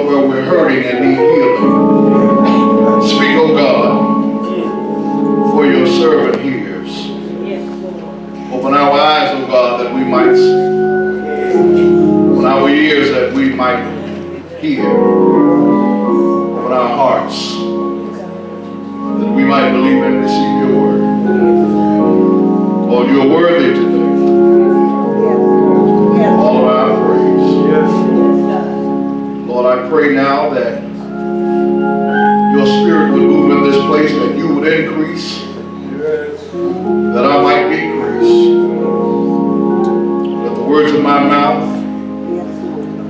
where we're hurting and need healing. Speak, oh God, for your servant hears. Open our eyes, oh God, that we might see. Open our ears that we might hear. Open our hearts that we might believe and receive your word. Lord, you are worthy today. All of our praise. Lord, I pray now that your spirit would move in this place, that you would increase, that I might decrease. Let the words of my mouth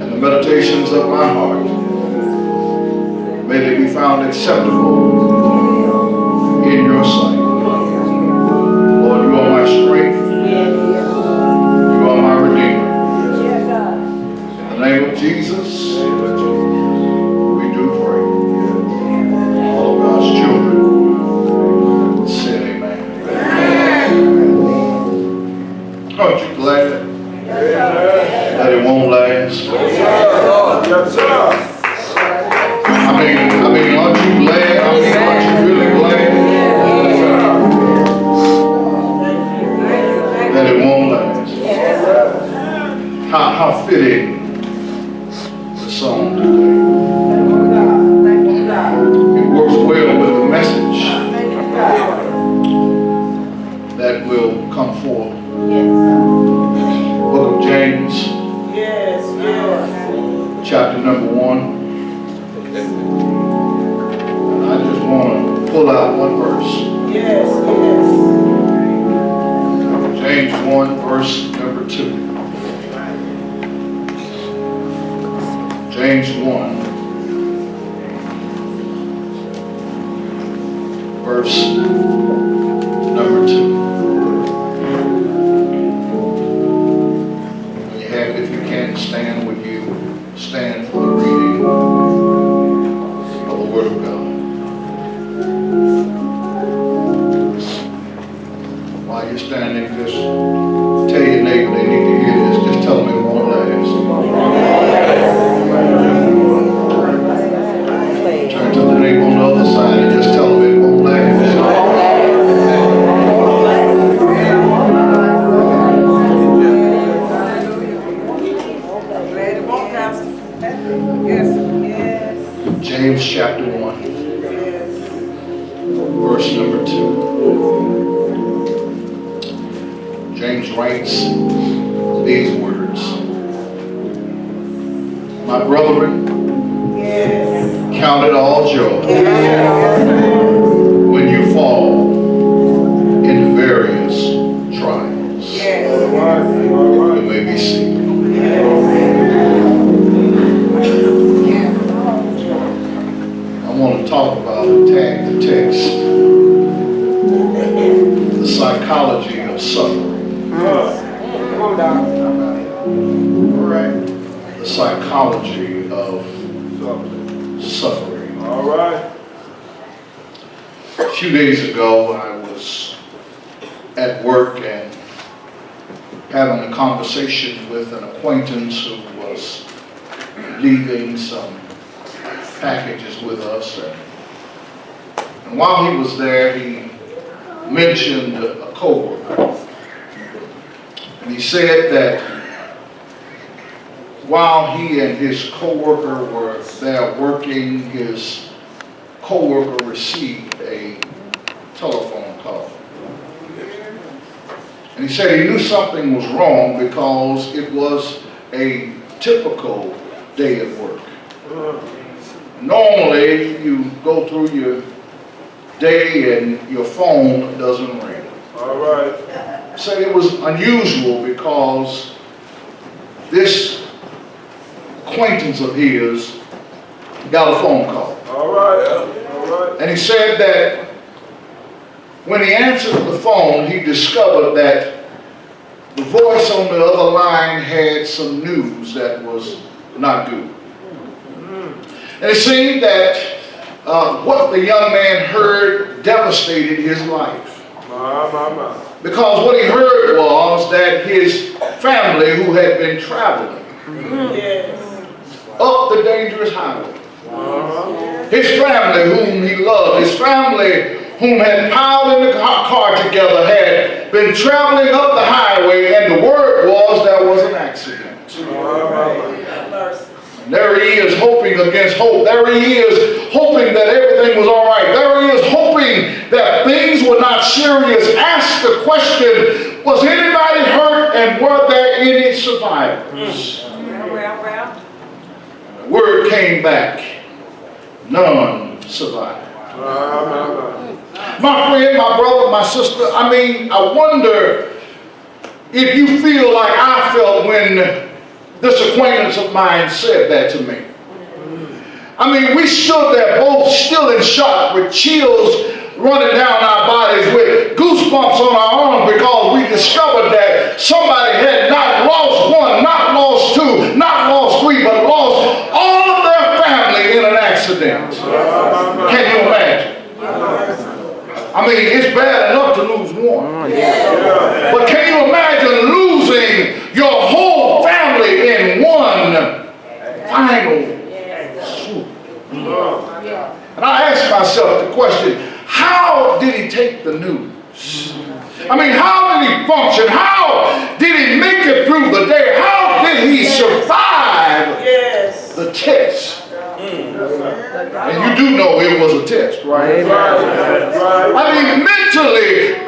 and the meditations of my heart, may they be found acceptable in your sight. Lord, you are my strength. You are my redeemer. In the name of Jesus, we do pray. All of God's children say amen. Aren't you glad that it won't last? Yes, sir. I mean, aren't you glad? Aren't you really glad that it won't last? How fitting the song today. It works well with the message that will come forth. Book of James, chapter number 1. And I just want to pull out one verse. James 1, verse number 2. James 1, verse number 2. When you have, if you can stand, would you stand for the reading of the Word of God? While you're standing, just tell your neighbor they need to hear this. Just tell them it won't last. Turn to the neighbor on the other side and just tell them it won't last. James chapter 1, verse number 2. James writes these words. My brethren, count it all joy when you fall into various trials. You may be seated. I want to talk about, tag the text, the psychology of suffering. The psychology of suffering. All right. A few days ago, I was at work and having a conversation with an acquaintance who was leaving some packages with us. And while he was there, he mentioned a coworker. And he said that while he and his coworker were there working, his coworker received a telephone call. And he said he knew something was wrong because it was a typical day at work. Normally, you go through your day and your phone doesn't ring. All right. So it was unusual because this acquaintance of his got a phone call. All right. All right. And he said that when he answered the phone, he discovered that the voice on the other line had some news that was not good. And it seemed that what the young man heard devastated his life. Because what he heard was that his family, who had been traveling up the dangerous highway, His family whom he loved, his family whom had piled in the car together had been traveling up the highway, and the word was there was an accident. And there he is hoping against hope. There he is hoping that everything was all right. There he is hoping that things were not serious. Asked the question, was anybody hurt and were there any survivors? The word came back, none survived. My friend, my brother, my sister, I wonder if you feel like I felt when this acquaintance of mine said that to me. We stood there both still in shock with chills running down our bodies, with goosebumps on our arms, because we discovered that somebody had not lost one, not lost two, not lost three, but lost all of their family in an accident. Can you imagine? It's bad enough to lose one. But can you imagine losing your whole family in one final swoop? And I asked myself the question, how did he take the news? How did he function? How did he make it through the day? How did he survive the test? And you do know it was a test, right? Mentally,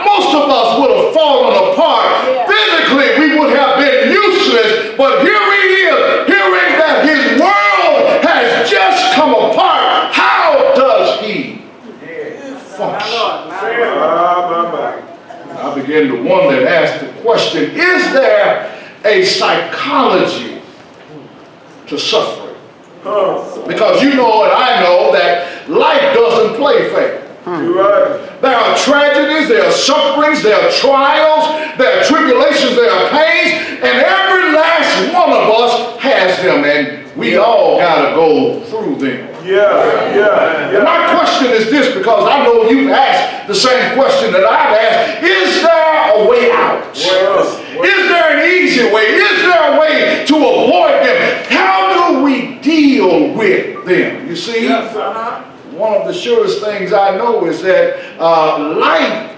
most of us would have fallen apart. Physically, we would have been useless. But here he is, hearing that his world has just come apart. How does he function? I began to wonder and ask the question, is there a psychology to suffering? Because you know and I know that life doesn't play fair. There are tragedies, there are sufferings, there are trials, there are tribulations, there are pains, and every last one of us has them, and we all got to go through them. And my question is this, because I know you've asked the same question that I've asked: is there a way out? Is there an easy way? Is there a way to avoid them? How do we deal with them? You see, one of the surest things I know is that life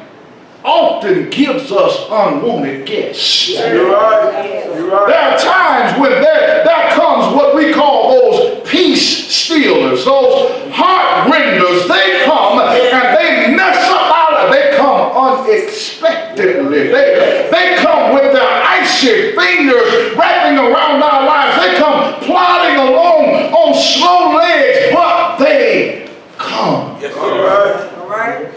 often gives us unwanted guests. You're right. There are times when there comes what we call those peace stealers, those heart renders. They come and they mess up our life. They come unexpectedly. They come with their icy fingers wrapping around our lives. They come plodding along on slow legs, but they come. Yes, all right.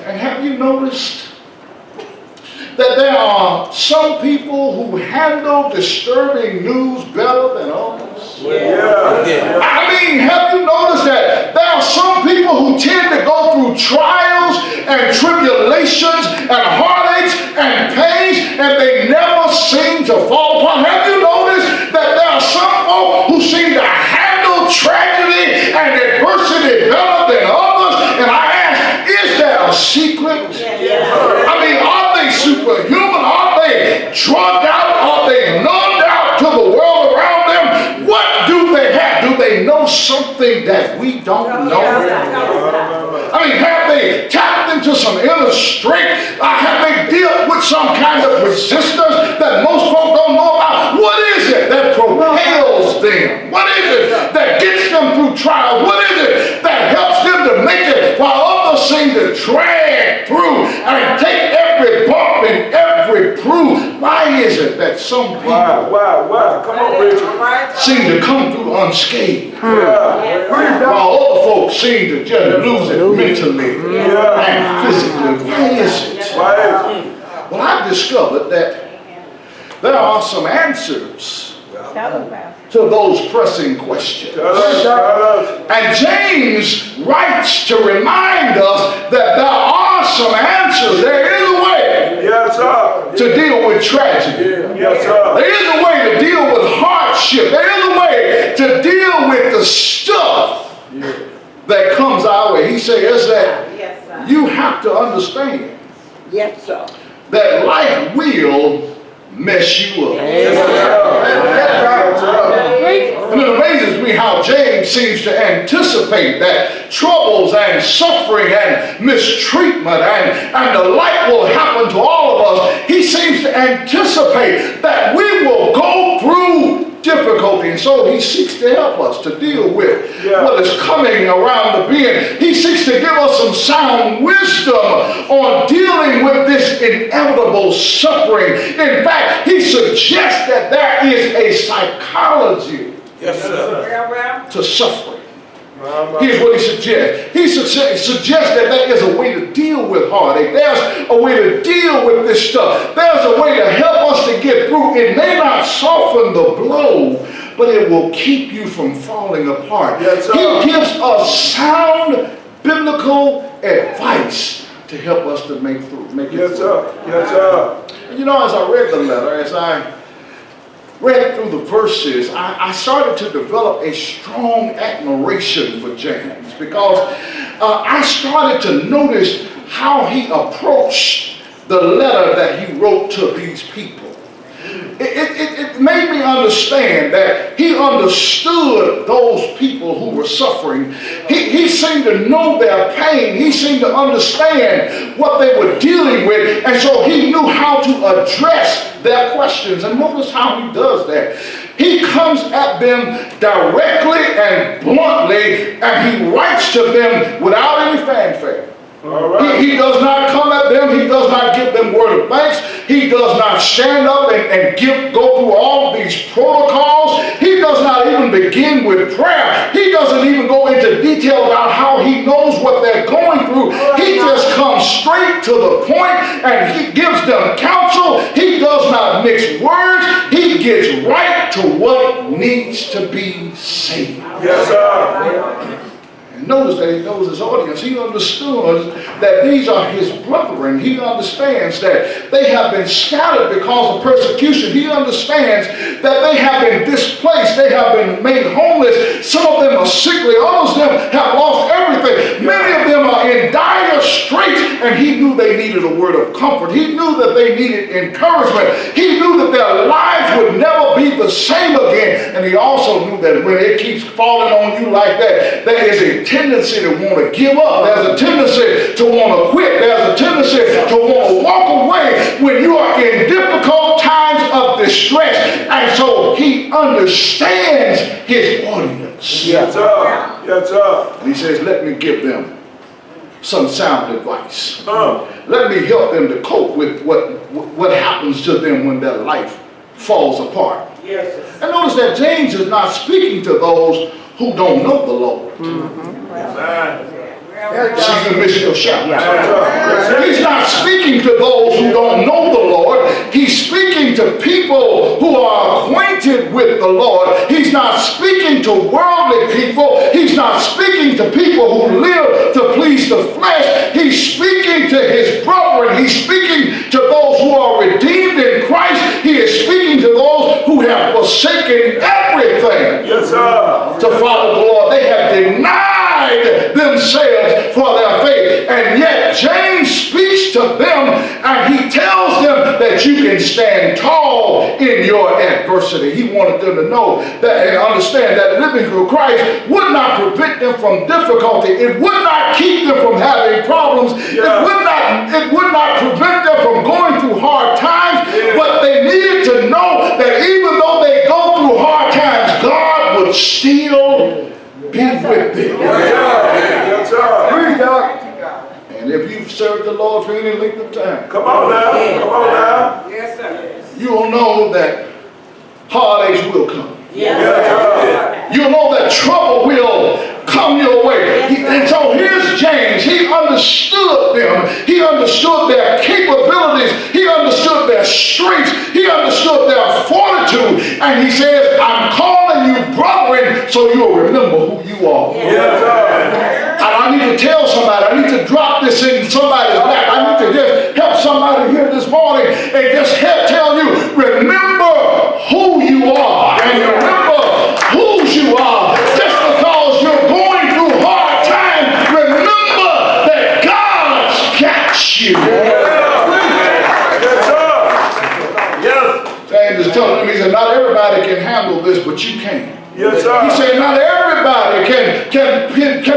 And have you noticed that there are some people who handle disturbing news better than others? Have you noticed that there are some people who tend to go through trials and tribulations and heartaches and pains, and they never seem to fall apart? Have you noticed that there are some folk who seem to handle tragedy and adversity better than others? And I ask, is there a secret? Are they superhuman? Are they drugged out? Are they numbed out to the world around them? What do they have? Do they know something that we don't know? Have they tapped into some inner strength? Have they dealt with some kind of resistance that most folks don't know about? What is it that propels them? What is it that gets them through trials? What is it that helps them to make it while others seem to drag through and take every bump and every bruise? Why is it that some people Come on, Richard. seem to come through unscathed, while other folks seem to just lose it mentally and physically? Why is it? Well, I've discovered that there are some answers to those pressing questions. And James writes to remind us that there are some answers. There is a way to deal with tragedy. There is a way to deal with hardship. There is a way to deal with the stuff that comes our way. He says that you have to understand that life will mess you up. Yes, sir. And it amazes me how James seems to anticipate that troubles and suffering and mistreatment and the like will happen to all of us. He seems to anticipate that we will go through difficulty, and so he seeks to help us to deal with what is coming around the bend. He seeks to give us some sound wisdom on dealing with this inevitable suffering. In fact, he suggests that there is a psychology to suffering. Here's what he suggests. He suggests that there is a way to deal with heartache. There's a way to deal with this stuff. There's a way to help us to get through. It may not soften the blow, but it will keep you from falling apart. He gives us sound biblical advice to help us to make it through. Yes, sir. You know, as I read the letter, as I read through the verses, I started to develop a strong admiration for James, because I started to notice how he approached the letter that he wrote to these people. It made me understand that he understood those people who were suffering. He seemed to know their pain. He seemed to understand what they were dealing with, and so he knew how to address their questions. And notice how he does that. He comes at them directly and bluntly, and he writes to them without any fanfare. He does not come at them. He does not give them word of thanks. He does not stand up and go through all these protocols. He does not even begin with prayer. He doesn't even go into detail about how he knows what they're going through. He just comes straight to the point, and he gives them counsel. He does not mix words. He gets right to what needs to be said. Yes, sir. Notice that he knows his audience. He understood that these are his brethren. He understands that they have been scattered because of persecution. He understands that they have been displaced. They have been made homeless. Some of them are sickly. Others of them have lost everything. Many of them are in dire straits, and he knew they needed a word of comfort. He knew that they needed encouragement. He knew that their lives would never be the same again. And he also knew that when it keeps falling on you like that, there is a tendency to want to give up. There's a tendency to want to quit. There's a tendency to want to walk away when you are in difficult times of distress. And so he understands his audience. Yes, sir. Yes, sir. And he says, let me give them some sound advice. Let me help them to cope with what happens to them when their life falls apart. Yes. And notice that James is not speaking to those who don't know the Lord. Excuse me, Mr. Shout. He's not speaking to those who don't know the Lord. He's speaking to people who are acquainted with the Lord. He's not speaking to worldly people. He's not speaking to people who live to please the flesh. He's speaking to his brethren. He's speaking to those who are redeemed in Christ. He is speaking to those who have forsaken everything to follow the Lord. They have denied themselves for their faith. And yet James speaks to them, and he tells them that you can stand tall in your adversity. He wanted them to know that and understand that living through Christ would not prevent them from difficulty. It would not keep them from having problems. It would not prevent them from going through hard times. But they needed to know that even though they go through hard times, God would still be with them. And if you've served the Lord for any length of time, Come on now. Yes, sir. you'll know that heartaches will come. Yes, You'll know that trouble will come your way. And so here's James. He understood them. He understood their capabilities. He understood their strengths. He understood their fortitude. And he says, I'm calling you brethren so you'll remember who you are. Yes, sir. And I need to tell somebody, I need to drop this in somebody's lap. I need to just help somebody here this morning and just tell you, remember who you are and remember whose you are. Just because you're going through hard times, remember that God's got you. Yes, sir. Yes. is telling them, he said, not everybody can handle this, but you can. Yes, sir. He said, not everybody can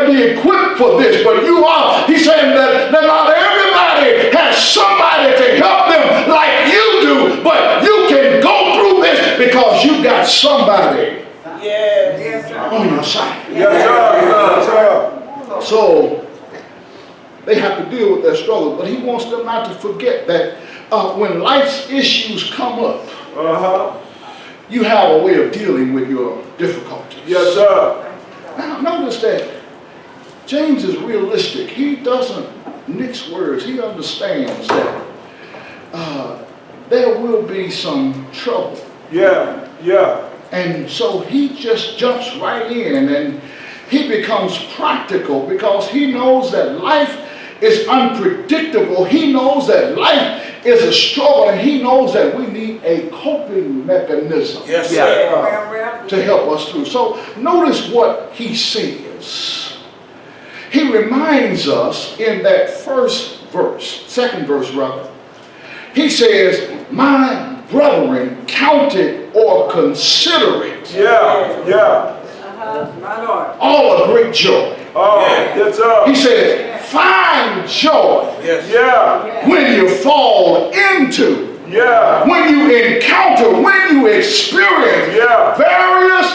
be equipped for this, but you are. He's saying that not everybody has somebody to help them like you do, but you can go through this because you got somebody on your side. Yes, sir. Yes, sir. So they have to deal with their struggle, but he wants them not to forget that when life's issues come up, you have a way of dealing with your difficulties. Yes, sir. Now, notice that James is realistic. He doesn't mix words. He understands that there will be some trouble. Yeah, yeah. And so he just jumps right in and he becomes practical because he knows that life is unpredictable. He knows that life is a struggle, and he knows that we need a coping mechanism to help us through. So notice what he says. He reminds us in that second verse rather. He says, my brethren, count it or consider it. My Lord. All a great joy. Yes, sir. He says, find joy Yeah. when you fall into, Yeah. when you encounter, when you experience various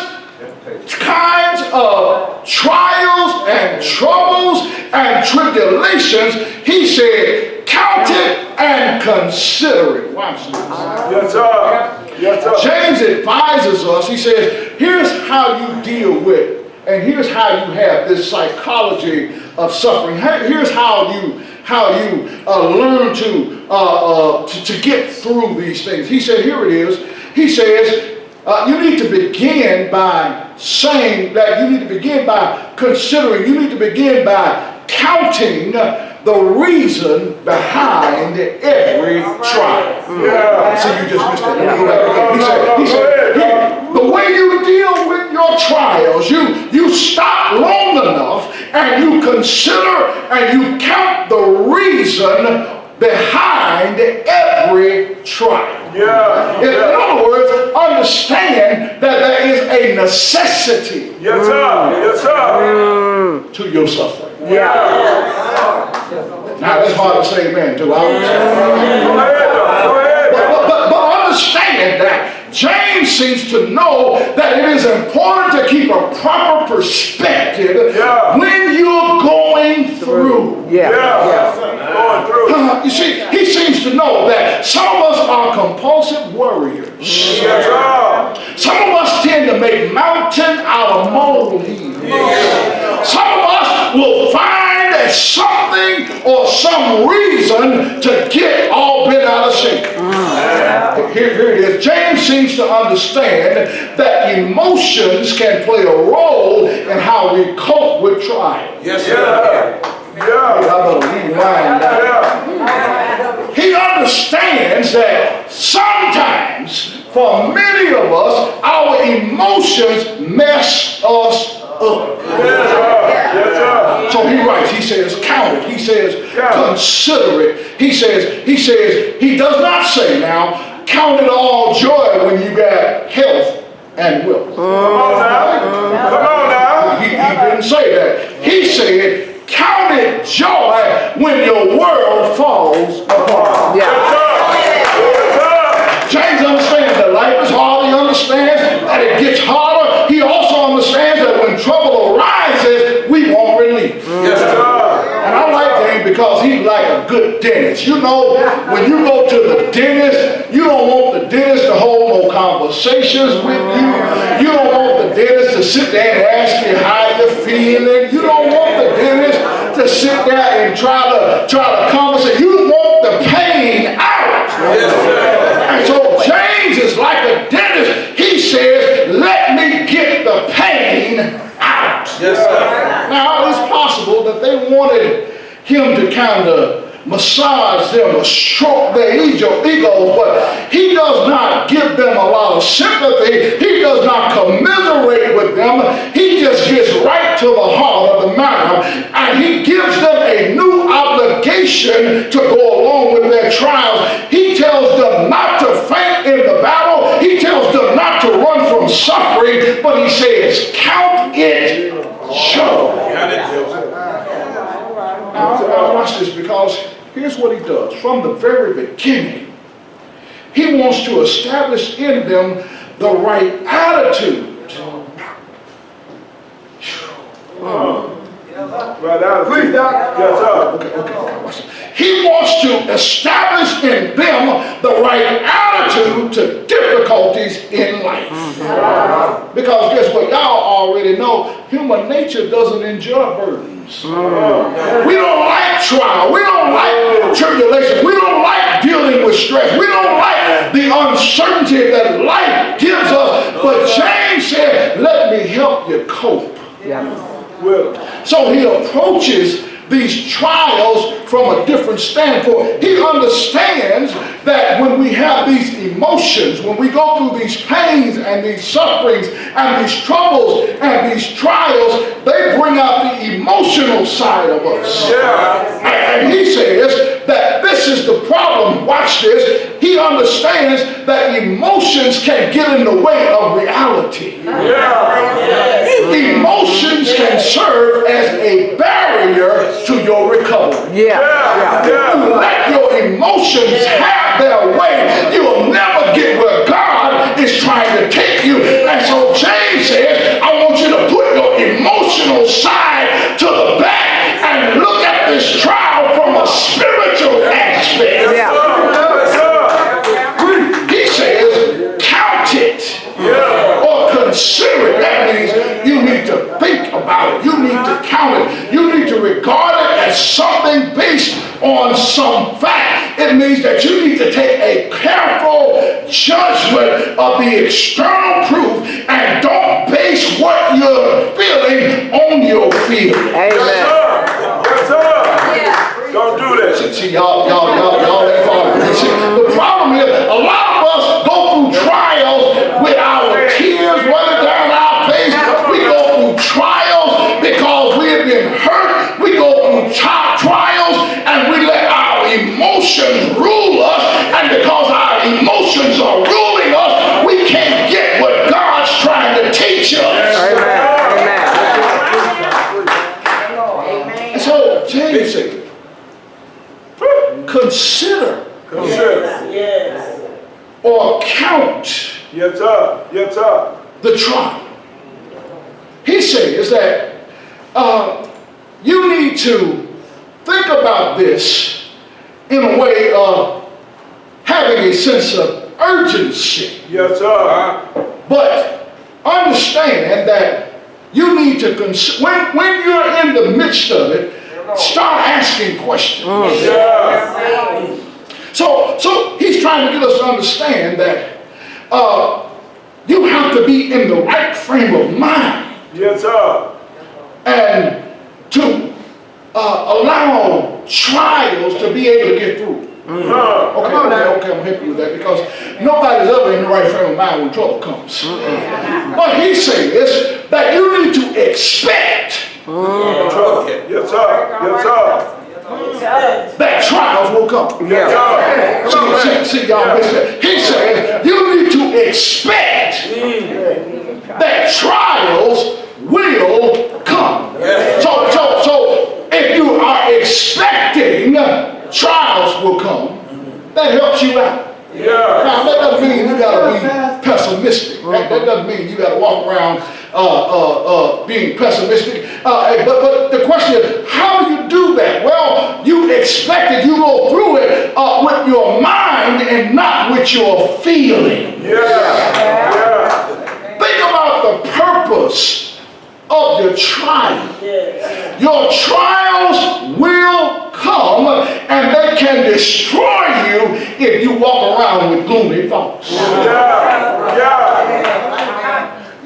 kinds of trials and troubles and tribulations. He said, count it and consider it. Watch this. Yes, sir. Yes, sir. James advises us, he says, here's how you deal with, and here's how you have this psychology of suffering. Here's how you learn to get through these things. He said, here it is. He says, you need to begin by saying that you need to begin by considering, you need to begin by counting the reason behind every trial. See, you just missed that. Let me go back again. He said, the way you deal with your trials, you stop long enough and you consider and you count the reason behind every trial. In other words, understand that there is a necessity Yes, sir. Yes, sir. to your suffering. Yeah. Now that's hard to say amen to. Go ahead. But understand that James seems to know that it is important to keep a proper perspective when you're going through. Going through. You see, he seems to know that some of us are compulsive worriers. Yes, sir. Some of us tend to make mountain out of molehills. Some of us will find something or some reason to get all bent out of shape. Here it is. James seems to understand that emotions can play a role in how we cope with trials. Yes, sir. I better rewind that. He understands that sometimes, for many of us, our emotions mess us up. So he writes, he says, count it. He says, consider it. He says, he does not say now, count it all joy when you got health and wealth. Come on now. He didn't say that. He said, count it joy when your world falls apart. James understands that life is hard. He understands that it gets harder. He also understands that when trouble arises, we want relief. And I like James because he's like a good dentist. You know, when you go to the dentist, you don't want the dentist to hold no conversations with you. You don't want the dentist to sit there and ask you how you're feeling. You don't want the dentist to sit there and try to conversate. You want the pain out. And so James is like a dentist. He says, let me get the pain out. Now, it's possible that they wanted him to kind of massage them or stroke their egos, but he does not give them a lot of sympathy. He does not commiserate with them. He just gets right to the heart of the matter, and he gives them a new obligation to go along with their trials. He tells them not to faint in the battle. He but he says, count it joy. Now watch this, because here's what he does. From the very beginning, he wants to establish in them the right attitude. Right out. Please, Doc. Yes, sir. Okay, watch this. He wants to establish in them the right attitude to difficulties in life. Because guess what? Y'all already know human nature doesn't enjoy burdens. We don't like trial. We don't like tribulation. We don't like dealing with stress. We don't like the uncertainty that life gives us. But James said, let me help you cope. So he approaches these trials from a different standpoint. He understands that when we have these emotions, when we go through these pains and these sufferings and these troubles and these trials, they bring out the emotional side of us. And he says that this is the problem. Watch this. He understands that emotions can get in the way of reality. Emotions can serve as a barrier to your recovery. Let your emotions have their way. You'll never get where God is trying to take you. And so James says, I want you to put your emotional side to the back and look at this trial from a spiritual aspect. He says, count it or consider it. That means you need to think about it. You need to count it. You need to regard it as something based on some fact. It means that you need to take a careful judgment of the external proof and don't base what you're feeling on your feelings. Amen. Don't do that. See, y'all ain't following me. See, the problem is, a lot of us go through trials with our tears running down our face. We go through trials because we have been hurt. We go through trials and we let our emotions rule us. And because our emotions are ruling us, we can't get what God's trying to teach us. Amen. And so James said, consider or count the trial. He says that you need to think about this in a way of having a sense of urgency. But understand that you need to consider, when you're in the midst of it, start asking questions. So he's trying to get us to understand that you have to be in the right frame of mind. And to allow trials to be able to get through. Okay, I'm helping you with that, because nobody's ever in the right frame of mind when trouble comes. But he says that you need to expect that trials will come. See, y'all missed that. He said you need to expect that trials will come. So if you are expecting trials will come, that helps you out. Now that doesn't mean you gotta be pessimistic. That doesn't mean you gotta walk around being pessimistic. But the question is, how do you do that? Well, you expect it. You go through it with your mind and not with your feeling. Think about the purpose of your trial. Your trials will come and they can destroy you if you walk around with gloomy thoughts.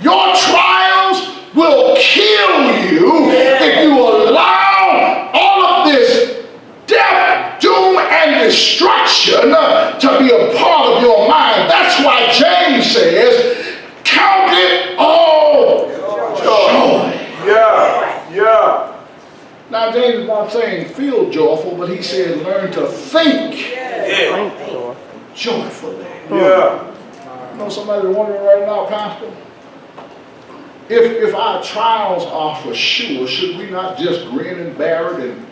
Your trials will kill you if you allow all of this death, doom, and destruction to be a part of your mind. That's why James says, count it all joy. Now James is not saying feel joyful, but he says learn to think joyfully. You know somebody wondering right now, Pastor? if our trials are for sure, should we not just grin and bear it and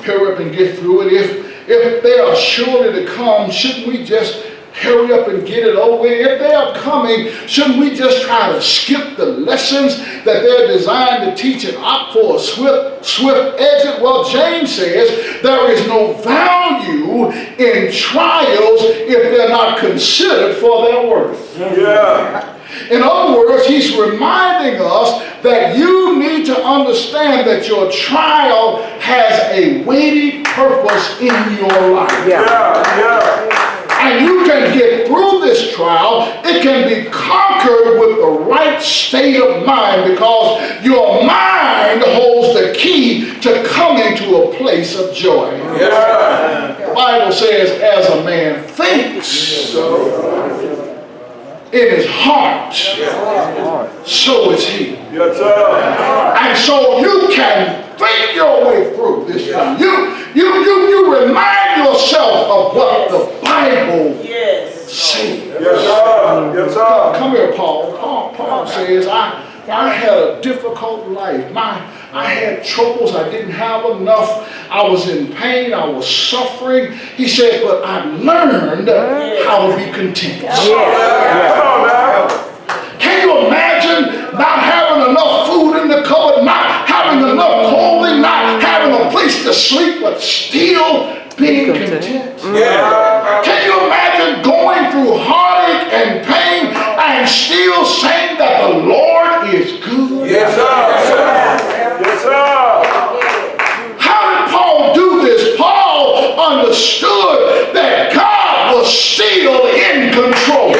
hurry up and get through it? If they are surely to come, shouldn't we just hurry up and get it over with? If they are coming, shouldn't we just try to skip the lessons that they're designed to teach and opt for a swift exit? Well, James says there is no value in trials if they're not considered for their worth. Yeah. In other words, he's reminding us that you need to understand that your trial has a weighty purpose in your life. Yeah. And you can get through this trial. It can be conquered with the right state of mind, because your mind holds the key to coming to a place of joy. Yeah. The Bible says, as a man thinks in his heart, so is he. Yes, sir. And so you can think your way through this thing. You remind yourself of what the Bible says. Yes, sir. Yes, sir. Come here, Paul. Paul says, I had a difficult life. I had troubles. I didn't have enough. I was in pain. I was suffering. He said, but I learned how to be content. Come on now. Can you imagine not having enough food in the cupboard, not having enough clothing, not having a place to sleep, but still being content? Yeah. Can you imagine going through heartache and pain and still saying that the Lord is good? Yes, sir. Yes, sir. How did Paul do this? Paul understood that God was still in control.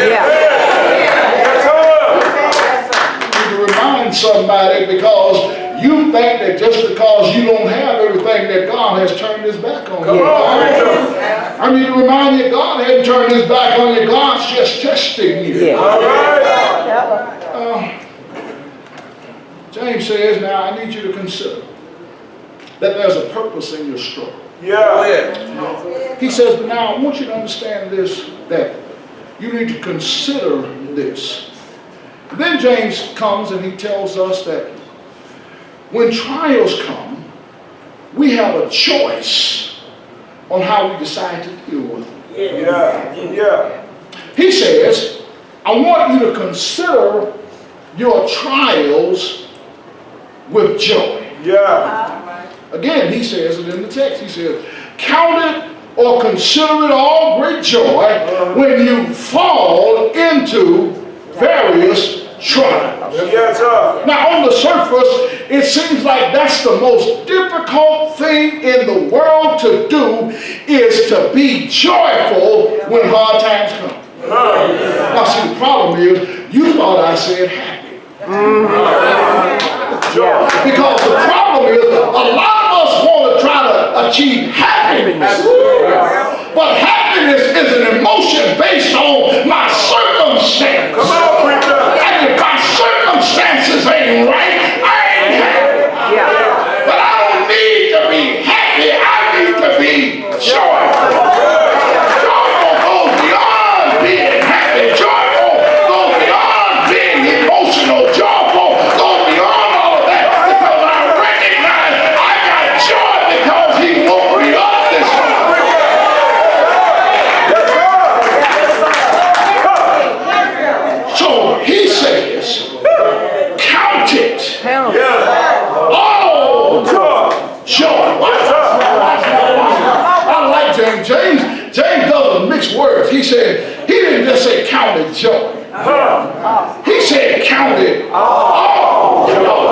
Somebody, because you think that just because you don't have everything that God has turned his back on you. I need to remind you, God hadn't turned his back on you. God's just testing you. All right. James says, now I need you to consider that there's a purpose in your struggle. Yeah. He says, but now I want you to understand this, that you need to consider this. Then James comes and he tells us that when trials come, we have a choice on how we decide to deal with them. Yeah. He says, I want you to consider your trials with joy. Yeah. Again, he says it in the text. He says, count it or consider it all great joy when you fall into various trials. Yes, sir. Now, on the surface, it seems like that's the most difficult thing in the world to do, is to be joyful when hard times come. Now, see, the problem is, you thought I said happy. Because the problem is, a lot of us want to try to achieve happiness. But happiness is an emotion based on my circumstance. Come on, preacher. And if my circumstances ain't right, I ain't happy. But I don't need to be happy. I need to be joyful. Joyful goes beyond being happy. Joyful goes beyond being emotional. Joyful goes beyond all of that, because I recognize I got joy because he woke me up this morning. So he says, count it. Oh, joy. I like James. James doesn't mix words. He said, he didn't just say count it joy. He said count it all. Y'all know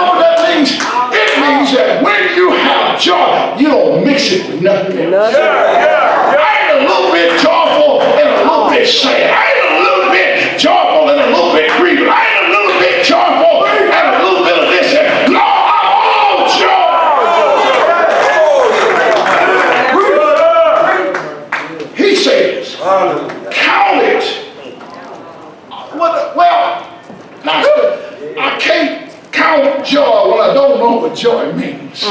what that means? It means that when you have joy, you don't mix it with nothing else. I ain't a little bit joyful and a little bit sad. I ain't a little bit joyful and a little bit grieving. I ain't a little bit joyful and a little bit of this. No, I'm all joy. He says, count it. Well, I can't count joy when I don't know what joy means.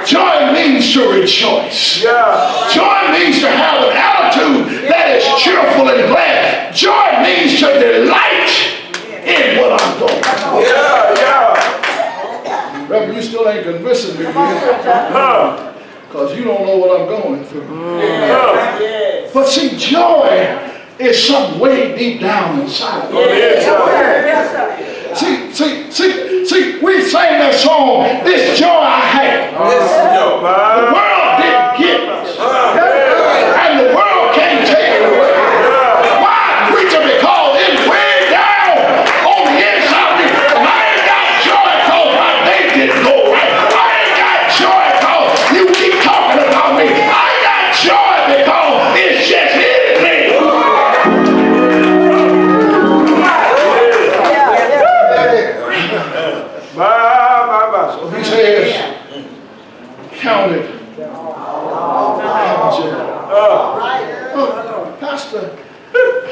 Joy means to rejoice. Joy means to have an attitude that is cheerful and glad. Joy means to delight going. Reverend, you still ain't convincing me yet, because you don't know what I'm going through. But see, joy is something way deep down inside. See, we sang that song, this joy I have. The world didn't give us. And the world can't take it away. Why, preacher? Because it's way down on the inside of me. And I ain't got joy because my day didn't go right. I ain't got joy because you keep talking about me. I got joy because it's just hitting me. So he says, count it. Pastor,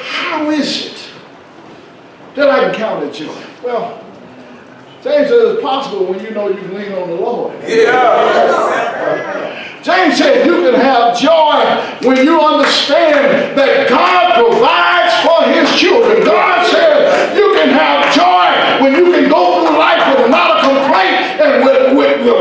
how is it that I can count it joy? Well, James says it's possible when you know you can lean on the Lord. James said you can have joy when you understand that God provides for his children. God said you can have joy when you can go through life with not a complaint and with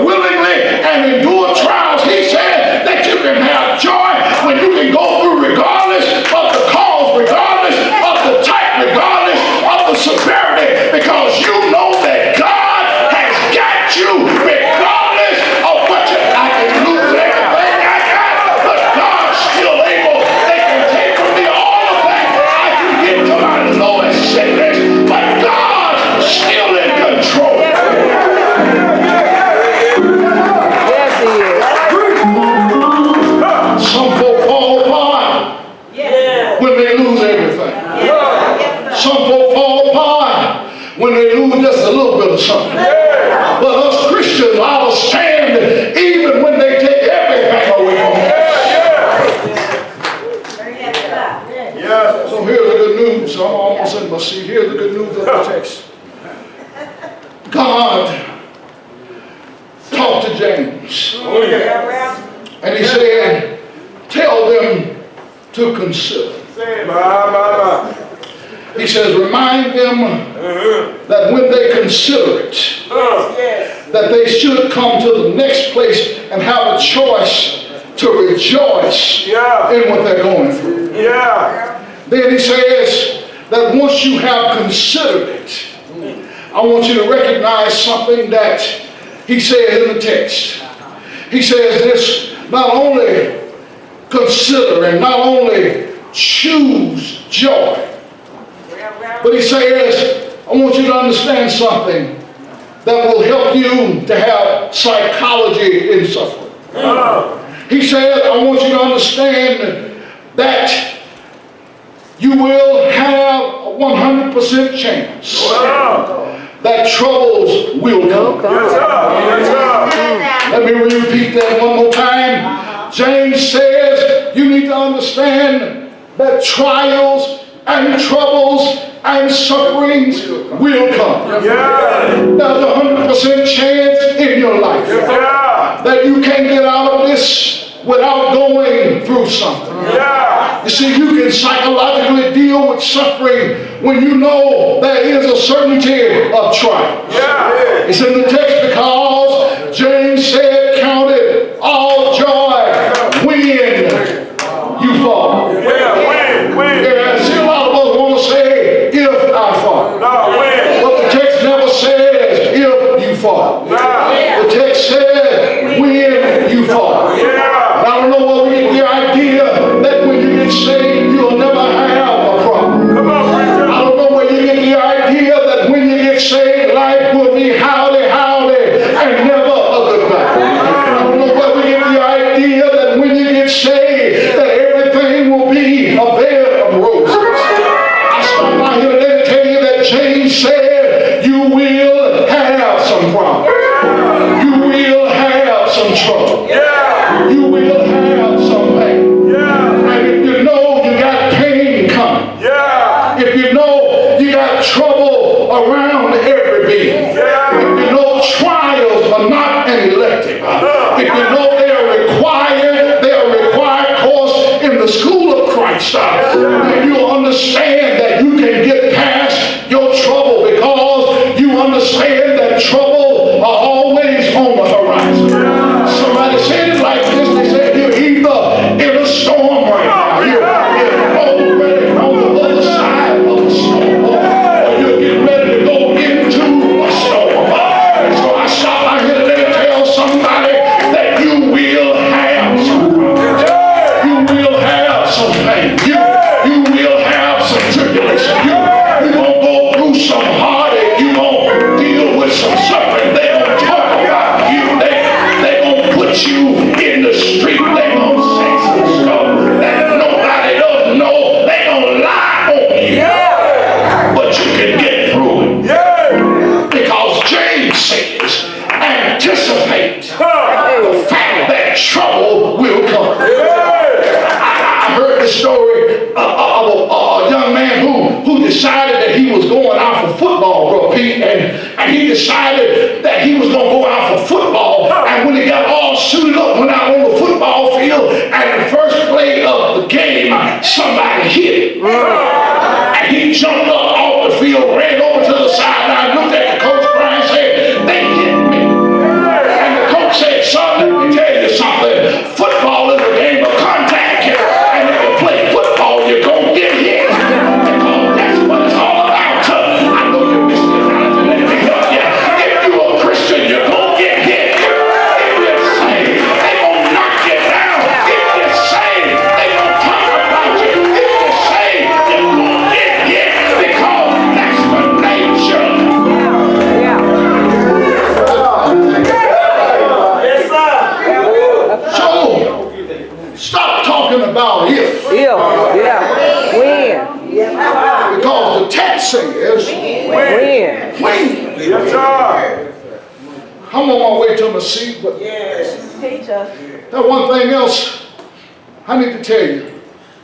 willingly and endure trials. He said that you can have joy when you can go through regardless of the cause, regardless of the type, regardless of the severity, because you know that God has got you regardless of what you I can lose everything I got, but God's still able. They can take from me all of that. I can get to my lowest sickness, but God's still in control. Yes, he is. Some folk fall apart when they lose everything. Some folk fall apart when they lose just a little bit of something. But us Christians, our stand even when they take everything away from us. So here's the good news. I'm almost in my seat. Here's the good news of the text. God talked to James. And he said, tell them to consider. He says, remind them that when they consider it, that they should come to the next place and have a choice to rejoice in what they're going through. Then he says that once you have considered it, I want you to recognize something that he says in the text. He says this, not only consider and not only choose joy, but he says, I want you to understand something that will help you to have psychology in suffering. He said, I want you to understand that you will have a 100% chance that troubles will come. Let me repeat that one more time. James says you need to understand that trials and troubles and sufferings will come. There's a 100% chance in your life that you can't get out of this without going through something. You see, you can psychologically deal with suffering when you know there is a certainty of trial. It's in the text because James said, count it all joy when you fall. Yeah, see, a lot of us want to say, if I fall. But the text never says, if you fall. The text says, when you fall. I don't know where we get the idea that when you get saved, you'll never have a problem. I don't know where you get the idea that when you get saved, life will be howdy, and never a goodbye. I don't know where we get the idea that when you get saved, that everything will be a bed of roses. I stop by here today to tell you that James said, you will have some problems. You will have some trouble. You decided that he was going to go out for football. And when he got all suited up, went out on the football field, and the first play of the game, somebody hit him. And he jumped up off the field, ran over to the sideline, looked at the coach, Brian, said, "They hit me." And the coach said, "Son, let me tell you something. Football is a game of contact. And if you play football, you're going to get hit. Because that's what it's all about." I know you missed it. Let me help you. If you're a Christian, you're going to get hit. If you're saved, they're going to knock you down. If you're saved, they're going to talk about you. If you're saved, you're going to get hit. Because that's the nature. So, stop talking about if. When. Because the text says, When. when. Yes, sir. I'm on my way to my seat, but Teach us. there's one thing else I need to tell you.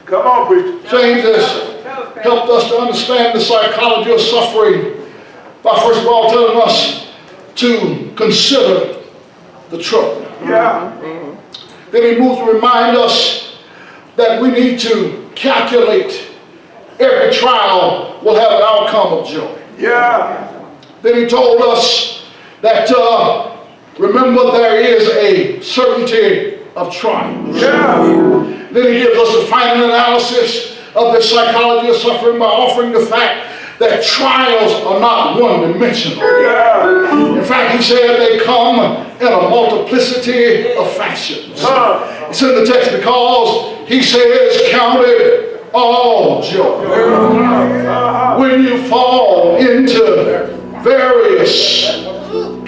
Come on, preacher. James has helped us to understand the psychology of suffering by first of all telling us to consider the trouble. Yeah. Then he moves to remind us that we need to calculate every trial will have an outcome of joy. Yeah. Then he told us that remember there is a certainty of trials. Yeah. Then he gives us the final analysis of the psychology of suffering by offering the fact that trials are not one-dimensional. Yeah. In fact, he said they come in a multiplicity of fashions. It's in the text because he says, "Count it all joy when you fall into various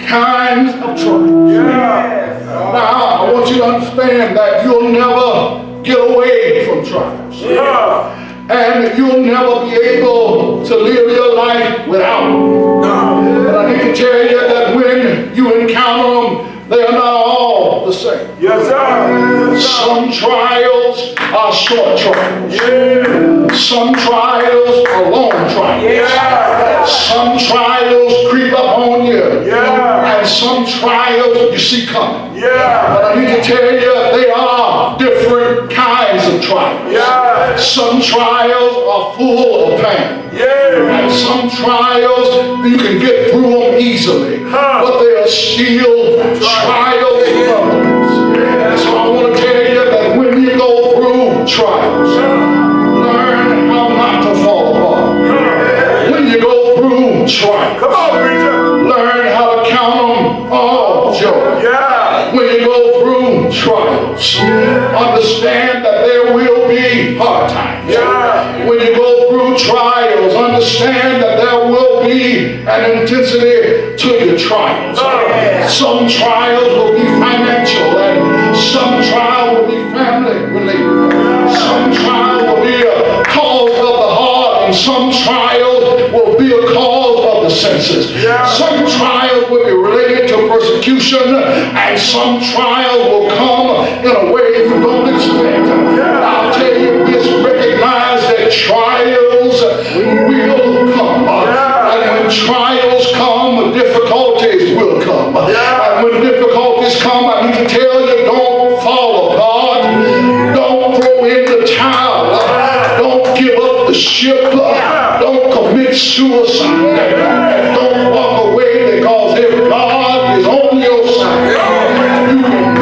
kinds of trouble." Yeah. Now, I want you to understand that you'll never get away from trials. Yeah. And you'll never be able to live your life without them. But I need to tell you that when you encounter them, they are not all the same. Yes, sir. Some trials are short trials. Yeah. Some trials are long trials. Yeah. Some trials creep up on you. Yeah. And some trials you see coming. Yeah. But I need to tell you, they are different kinds of trials. Yeah. Some trials are full of pain. Yeah. And some trials, you can get through them easily. But they are still trials nonetheless. And so I want to tell you that when you go through trials, learn how not to fall apart. When you go through trials, Come on, preacher. learn how to count them all joy. Yeah. When you go through trials, understand that there will be hard times. Yeah. When you go through trials, understand that there will be an intensity to your trials. Some trials will be financial, and some trial will be family related. Some trial will be a cause of the heart, and some trials will be a cause of the senses. Some trials will be related to persecution, and some trials will come in a way you don't expect. I'll tell you this, recognize that trials will come. And when trials come, difficulties will come. And when difficulties come, I need to tell you, don't fall apart. Don't throw in the towel. Don't give up the ship. Don't commit suicide. And don't walk away, because if God is on your side, you can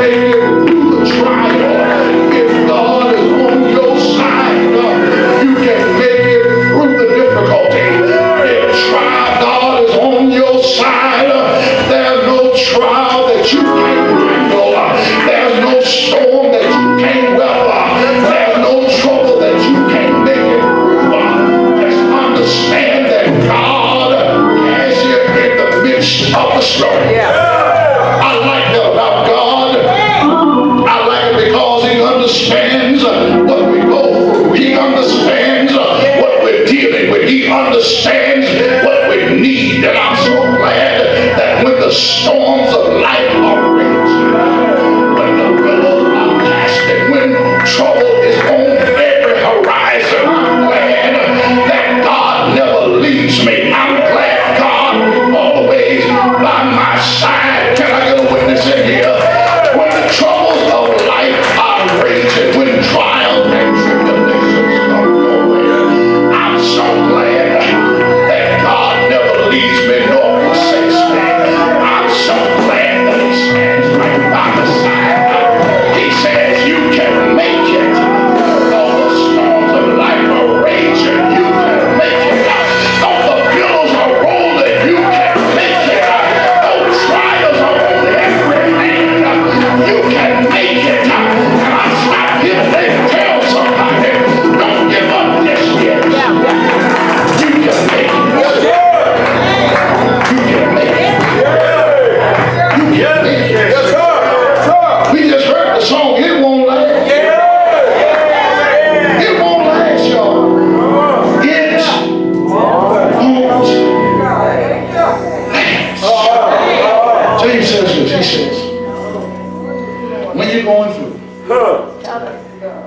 going through,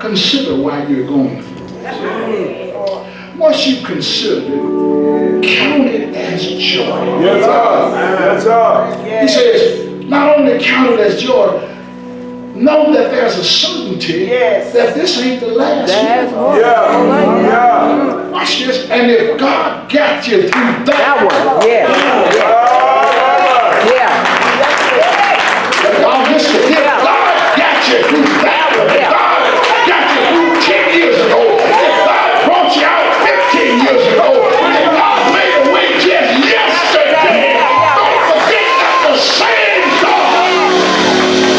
consider why you're going through. Once you've considered it, count it as joy. Yes, sir. Yes, sir. He says, not only count it as joy, know that there's a certainty that this ain't the last That's one. one. Yeah. Watch this, and if God got you through That one. Yeah. Yeah. y'all listen, if God got you through that one, if God got you through 10 years ago, if God brought you out 15 years ago, if God made a way just yesterday, don't forget that the same God,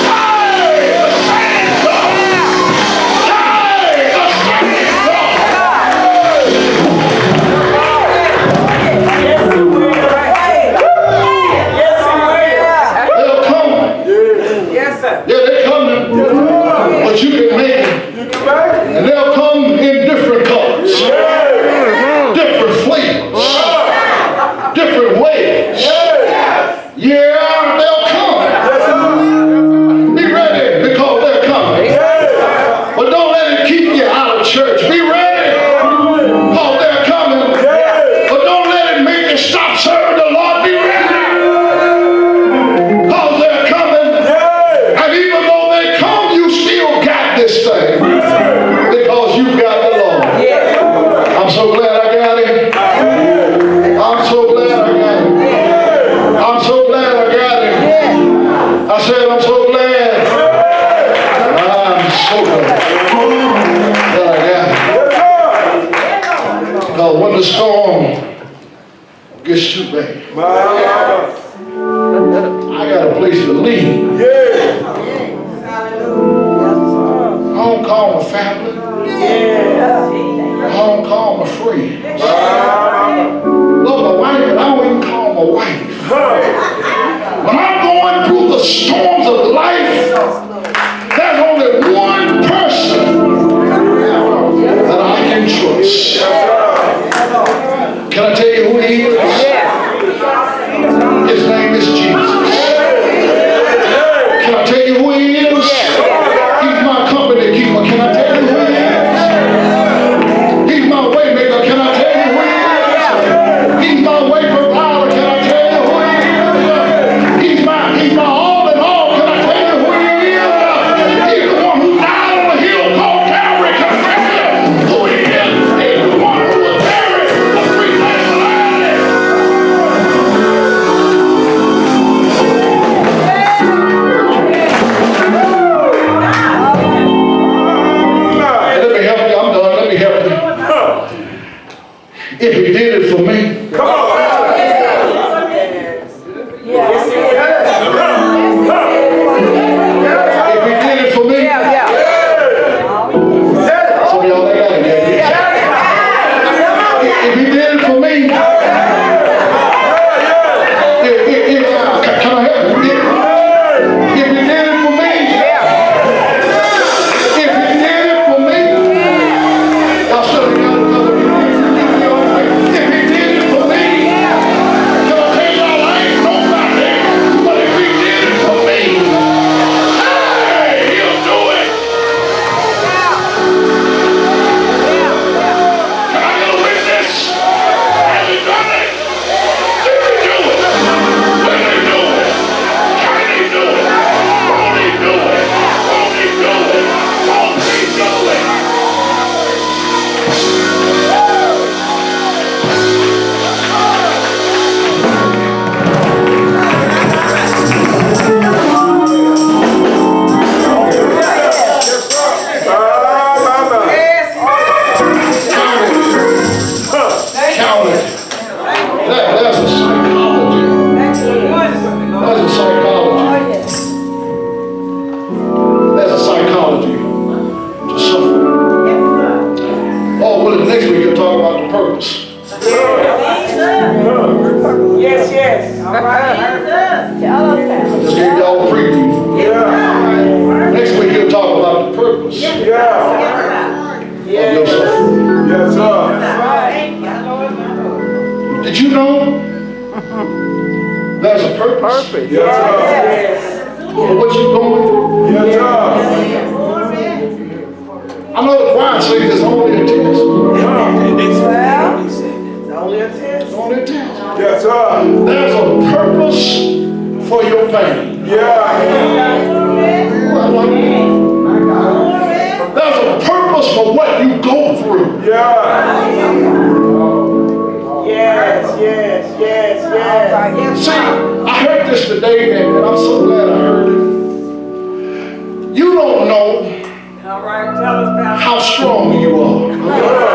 hey, the same God, hey, the same God. They'll come. Yeah, they're coming. But you can make them. And they'll come in different colors, different flavors, different ways. Yeah, they'll come. Be ready because they're coming. But don't let it keep you out of church. Be ready because they're coming. But don't let it make you stop serving the Lord. Be ready because they're coming. And even though they come, you still got this thing because you've got the Lord. I'm so glad I got him. I'm so glad I got him. I'm so glad I got him. I said I'm so glad. I'm so glad that I got him. Because when the storm gets too bad, I got a place to lean. I don't call my family. I don't call my friends. Love my wife, but I don't even call my wife. When I'm going through the storms of life, there's only one person that I can trust. Can I tell you who he is? His name is Jesus. Can I tell you who he is? He's my company keeper. Can I tell you who he is? He's my way maker. Can I tell you who he is? He's my way provider. Can I tell you who he is? He's my all in all. Can I tell you who he is? He's the one who died on the hill called Calvary. Can I tell you who he is? He's the one who was buried for 3 days alive. Let me help you. I'm done. Let me help you. If he did it for me, if he did it for me, some of y'all ain't got it yet. If he did it for me, can I help you? If he did it for me, if he did it for me, y'all still ain't got another. If he did it for me, can I tell y'all I ain't nobody, but if he did it for me, hey, he'll do it. Can I get a witness? Has he done it? Did he do it? Will he do it? Can he do it? Won't he do it? Won't he do it? Won't he do it? Count it. There's a psychology. There's a psychology. There's a psychology to suffering. Oh, well, next week you'll talk about the purpose. I just gave y'all a preview. Next week you'll talk about the purpose of your suffering. Yes, sir. Did you know there's a purpose Yes, sir. for what you're going through? Yes, sir. Yeah. There's a purpose for what you go through. Yeah. See, I heard this today, and I'm so glad I heard it. You don't know All right, tell us about how strong you are.